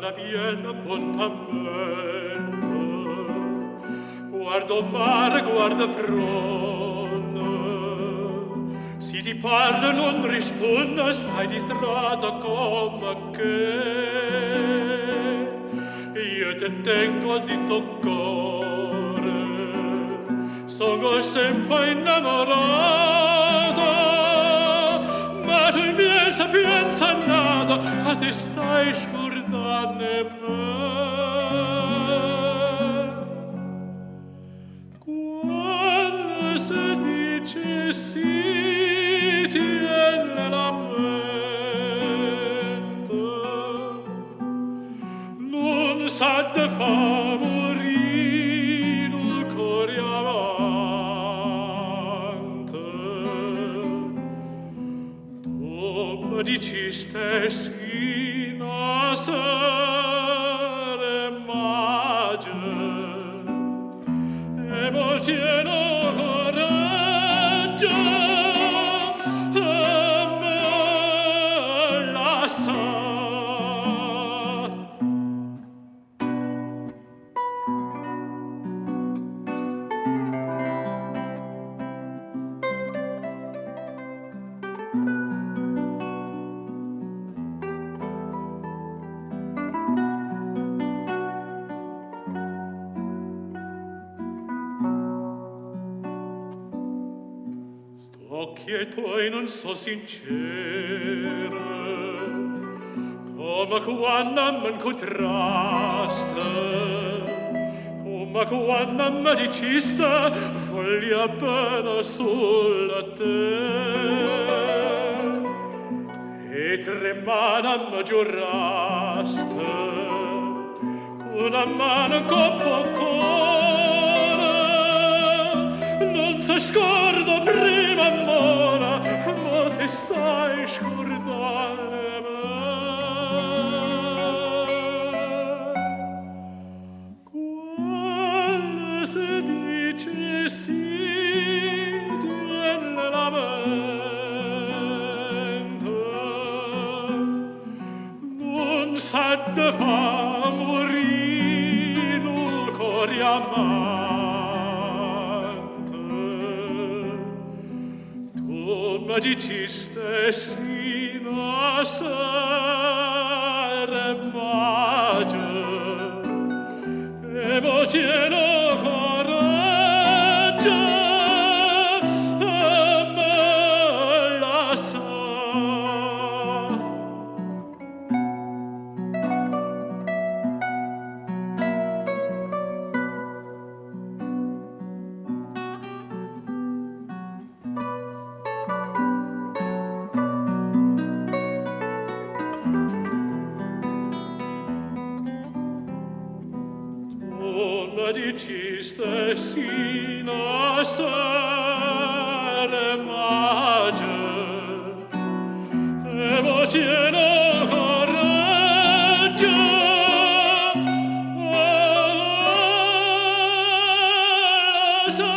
la via appuntamento. Guarda mare, guarda fronte, si ti parla non risponda, stai distratta come che. Io te tengo di toccare, sono sempre innamorata, ma tu in mia sapienza nata, a te stai scordando me. Quando si dice sì, tiene la mente, non sa de fa morire il cuore amante. Tu mi dici stessi nasere magia, e moltieno coraggio e me lascia. Occhi e tuoi non so sincera, come quando mi incontrasta, come quando mi diciste voglio appena sulla te. E tremata mi giuraste, con una mano coppa cuore, non si scorda prima amore, ma ti stai scordando me. Quando si dice sì, tiene la mente, non sa de fa morire il cuore amante. Tu mi dici stessi nasere magia, e mo tieno coraggio e me lascia. Tu mi dici stessi nasere magia, e mo tieno coraggio e lascia.